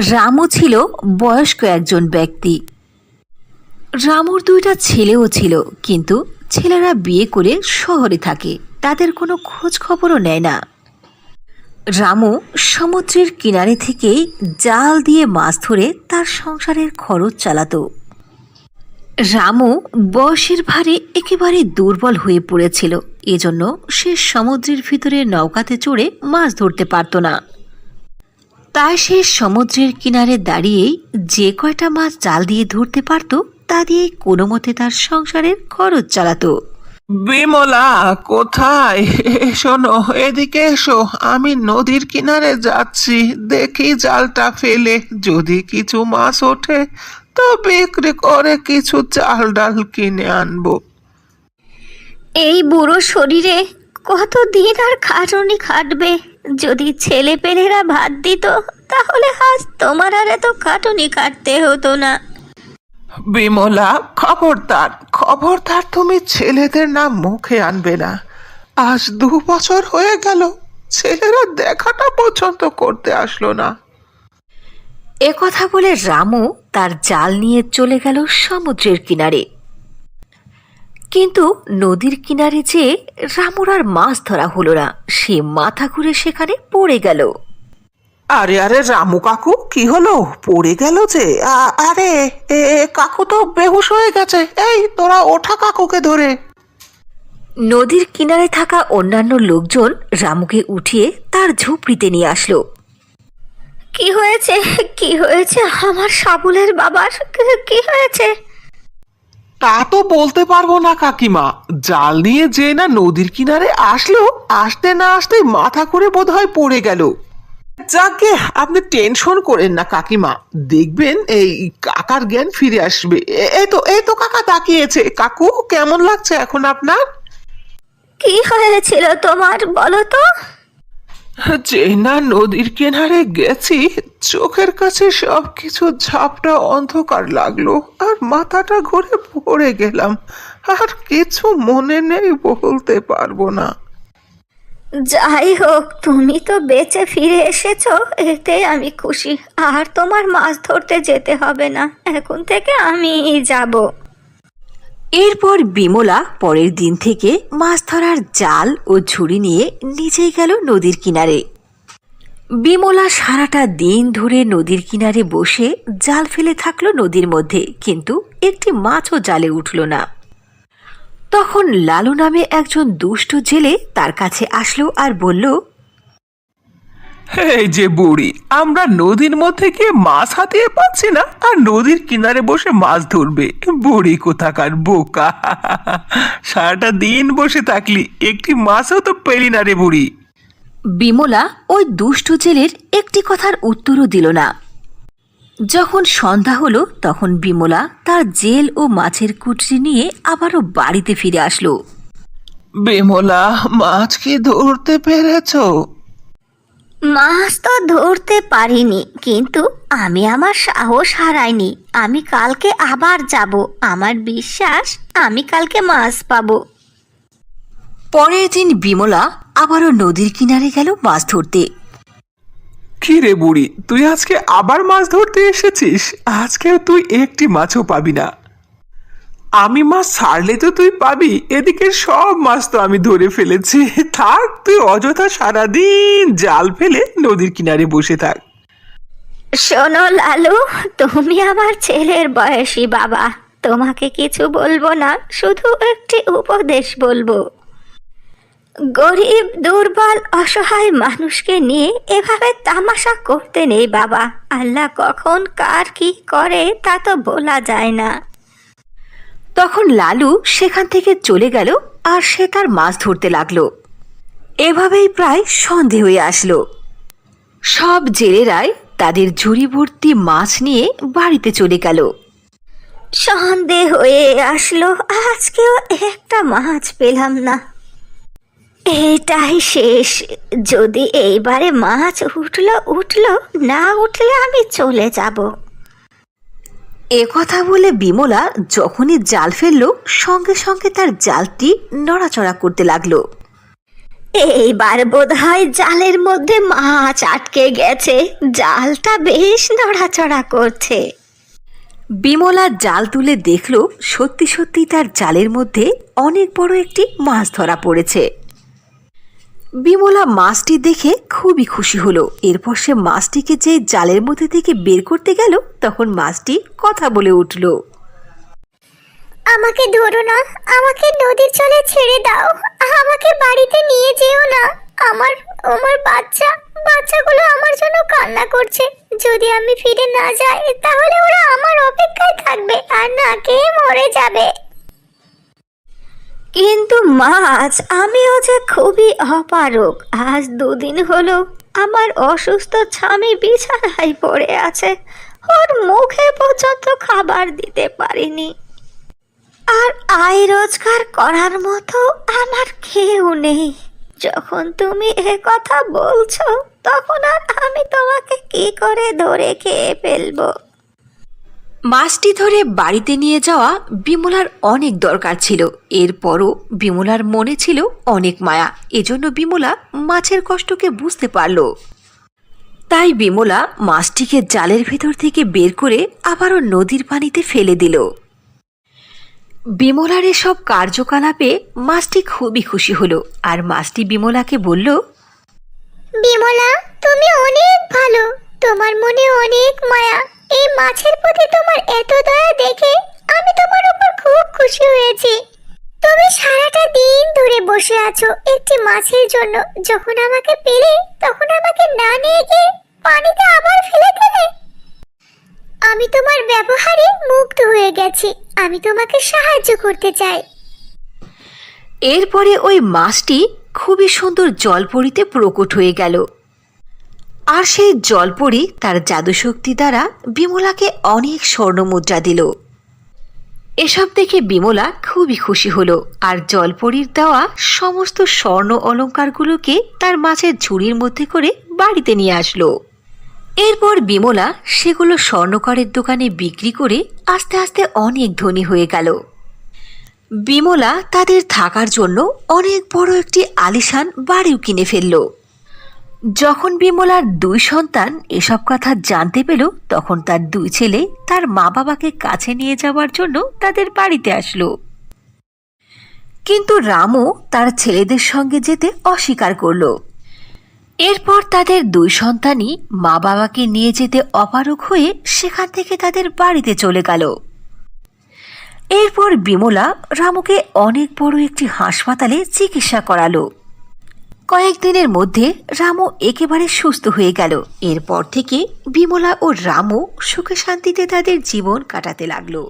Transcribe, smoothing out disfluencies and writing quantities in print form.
রামু ছিল বয়স্ক একজন ব্যক্তি। রামুর দুইটা ছেলেও ছিল, কিন্তু ছেলেরা বিয়ে করে শহরে থাকে, তাদের কোনো খোঁজ খবরও নেয় না। রামু সমুদ্রের কিনারে থেকেই জাল দিয়ে মাছ ধরে তার সংসারের খরচ চালাতো। রামু বয়সের ভারে একেবারে দুর্বল হয়ে পড়েছিল, এজন্য সে সমুদ্রের ভিতরে নৌকাতে চড়ে মাছ ধরতে পারত না। তাই সে সমুদ্রের কিনারে দাঁড়িয়েই যে কয়টা মাছ জাল দিয়ে ধরতে পারত তা দিয়েই কোনো মতে তার সংসারের খরচ চালাতো। বিমলা, কোথায়? শোনো, এদিকে এসো। আমি নদীর কিনারে যাচ্ছি, দেখি জালটা ফেলে যদি কিছু মাছ ওঠে তো বিক্রি করে কিছু চাল ডাল কিনে আনবো। এই বুড়ো শরীরে কতদিন আর খাটুনি খাটবে? যদি ছেলে পেলেরা ভাত দিত তাহলে আজ তোমার আর এত খাটুনি কাটতে হতো না। বিমলা, খবরদার খবরদার, তুমি ছেলেদের নাম মুখে আনবে না। আজ 2 বছর হয়ে গেল, ছেলেরা দেখাটা পছন্দ করতে আসলো না। একথা বলে রামু তার জাল নিয়ে চলে গেল সমুদ্রের কিনারে। কিন্তু নদীর কিনারে যেয়ে রামুর আর মাছ ধরা হলো না, সে মাথা ঘুরে সেখানে পড়ে গেল। আরে আরে রামু কাকু, কি হলো? পড়ে গেল যে? আরে এ কাকু তো বেহুশ হয়ে গেছে। এই তোরা ওঠা কাকুকে ধরে। নদীর কিনারে থাকা অন্যান্য লোকজন রামুকে উঠিয়ে তার ঝুপড়িতে নিয়ে আসলো। কি হয়েছে? কি হয়েছে আমার সাবুলের বাবার? কি হয়েছে? তা তো বলতে পারবো না কাকিমা। জাল নিয়ে যে না নদীর কিনারে আসলো, আসতে না আসতে মাথা করে বোধহয় পড়ে গেল। যাকে, আপনি টেনশন করেন না কাকিমা, দেখবেন এই কাকার জ্ঞান ফিরে আসবে। এই তো কাকা তাকিয়েছে। কাকু, কেমন লাগছে এখন আপনার? কি হয়েছিল তোমার বলো তো? যে না নদীর কিনারে গেছি, চোখের কাছে সবকিছু ঝাপটা অন্ধকার লাগলো আর মাথাটা ঘুরে পড়ে গেলাম। আর কিছু মনে নেই, বলতে পারবো না। যাই হোক, তুমি তো বেঁচে ফিরে এসেছো, এতে আমি খুশি। আর তোমার মাছ ধরতে যেতে হবে না, এখন থেকে আমিই যাব। এরপর বিমলা পরের দিন থেকে মাছ ধরার জাল ও ঝুড়ি নিয়ে নিজেই গেল নদীর কিনারে। বিমলা সারাটা দিন ধরে নদীর কিনারে বসে জাল ফেলে থাকলো নদীর মধ্যে, কিন্তু একটি মাছও জালে উঠল না। তখন লালু নামে একজন দুষ্ট জেলে তার কাছে আসলো আর বলল, এই যে বুড়ি, আমরা নদীর মধ্যে গিয়ে মাছ হাতিয়ে পাচ্ছি না, আর নদীর কিনারে বসে মাছ ধরবে? বুড়ি কোথাকার বোকা! সারাটা দিন বসে থাকলি, একটি মাছও তো পেলি না রে বুড়ি। বিমলা ওই দুষ্ট জেলের একটি কথার উত্তরও দিল না। যখন সন্ধ্যা হলো তখন বিমলা তার জেল ও মাছের কুটরি নিয়ে আবারও বাড়িতে ফিরে আসলো। বিমলা, মাছ কি ধরতে পেরেছো? মাছ তো ধরতে পারিনি, কিন্তু আমি আমার সাহস হারাইনি। আমি কালকে আবার যাব, আমার বিশ্বাস আমি কালকে মাছ পাবো। পরের দিন বিমলা আবারও নদীর কিনারে গেল মাছ ধরতে। কি রে বুড়ি, তুই আজকে আবার মাছ ধরতে এসেছিস? আজকে তুই একটি মাছও পাবি না। আমি মাছ ছাড়লে তো তুই পাবি, এদিকে সব মাছ তো আমি ধরে ফেলেছি। থাক, তুই অযথা সারাদিন জাল ফেলে নদীর কিনারে বসে থাক। শোনো লালু, তুমি আমার ছেলের বয়সী বাবা, তোমাকে কিছু বলবো না, শুধু একটি উপদেশ বলবো। গরিব, দুর্বল, অসহায় মানুষকে নিয়ে এভাবে তামাশা করতে নেই বাবা। আল্লাহ কখন কার কি করে তা তো বলা যায় না। তখন লালু সেখান থেকে চলে গেল আর সে তার মাছ ধরতে লাগলো। এভাবেই প্রায় সন্ধে হয়ে আসলো। সব জেলেরাই তাদের ঝুড়ি ভর্তি মাছ নিয়ে বাড়িতে চলে গেল। সন্দেহ হয়ে আসলো, আজকেও একটা মাছ পেলাম না। এটাই শেষ। যদি এইবারে মাছ উঠলো, না উঠলে আমি চলে যাব। একথা বলে বিমলা যখনই জাল ফেললো সঙ্গে সঙ্গে তার জালটি নড়াচড়া করতে লাগলো। এইবার বোধহয় জালের মধ্যে মাছ আটকে গেছে, জালটা বেশ নড়াচড়া করছে। বিমলা জাল তুলে দেখল সত্যি সত্যি তার জালের মধ্যে অনেক বড় একটি মাছ ধরা পড়েছে। বিমলা মাছটি দেখে খুবই খুশি হলো। এরপর সে মাছটিকে যে জালের মধ্যে থেকে বের করতে গেল, তখন মাছটি কথা বলে উঠল। আমাকে ধরো না, আমাকে নদীর জলে ছেড়ে দাও, আমাকে বাড়িতে নিয়ে যেও না। আমার আমার বাচ্চাগুলো আমার জন্য কান্না করছে। যদি আমি ফিরে না যাই তাহলে ওরা আমার অপেক্ষায় থাকবে আর না খেয়ে মরে যাবে। কিন্তু মাছ, আমিও যে খুবই অপারগ। আজ 2 দিন হলো আমার অসুস্থ স্বামী বিছানায় পড়ে আছে, ওর মুখে পর্যন্ত খাবার দিতে পারিনি। আর আয় রোজগার করার মতো আমার কেউ নেই। যখন তুমি এ কথা বলছো, তখন আর আমি তোমাকে কি করে ধরে খেয়ে ফেলবো? মাছটি ধরে বাড়িতে নিয়ে যাওয়া বিমলার অনেক দরকার ছিল। এরপরও বিমলার মনে ছিল অনেক মায়া। এজন্য বিমলা মাছের কষ্টকে বুঝতে পারল। তাই বিমলা মাছটিকে জালের ভেতর থেকে বের করে আবারও নদীর পানিতে ফেলে দিল। বিমলার এসব কার্যকলাপে মাছটি খুবই খুশি হলো। আর মাছটি বিমলাকে বলল, বিমলা, তুমি অনেক ভালো, তোমার মনে অনেক মায়া। এই মাছের প্রতি তোমার এত দয়া দেখে আমি তোমার উপর খুব খুশি হয়েছি। তুমি সারাটা দিন ধরে বসে আছো একটি মাছের জন্য। যখন আমাকে পেলে তখন আমাকে না নিয়ে গিয়ে পানিতে আবার ফেলে দিলে। আমি তোমার ব্যবহারে মুগ্ধ হয়ে গেছি। আমি তোমাকে সাহায্য করতে চাই। এরপরে ওই মাছটি খুবই সুন্দর জলপরীতে প্রকট হয়ে গেল। আর সেই জলপরী তার জাদুশক্তি দ্বারা বিমলাকে অনেক স্বর্ণমুদ্রা দিল। এসব দেখে বিমলা খুবই খুশি হলো। আর জলপরীর দেওয়া সমস্ত স্বর্ণ অলংকারগুলোকে তার মাছের ঝুড়ির মধ্যে করে বাড়িতে নিয়ে আসলো। এরপর বিমলা সেগুলো স্বর্ণকারের দোকানে বিক্রি করে আস্তে আস্তে অনেক ধনী হয়ে গেল। বিমলা তাদের থাকার জন্য অনেক বড় একটি আলিশান বাড়িও কিনে ফেলল। যখন বিমলার 2 সন্তান এসব কথা জানতে পেল, তখন তার 2 ছেলে তার মা বাবাকে কাছে নিয়ে যাওয়ার জন্য তাদের বাড়িতে আসলো। কিন্তু রামু তার ছেলেদের সঙ্গে যেতে অস্বীকার করল। এরপর তাদের 2 সন্তানই মা বাবাকে নিয়ে যেতে অপারগ হয়ে সেখান থেকে তাদের বাড়িতে চলে গেল। এরপর বিমলা রামুকে অনেক বড় একটি হাসপাতালে চিকিৎসা করালো। কয়েকদিনের মধ্যে রামু একেবারে সুস্থ হয়ে গেল। এরপর থেকে বিমলা ও রামু সুখে শান্তিতে তাদের জীবন কাটাতে লাগলো।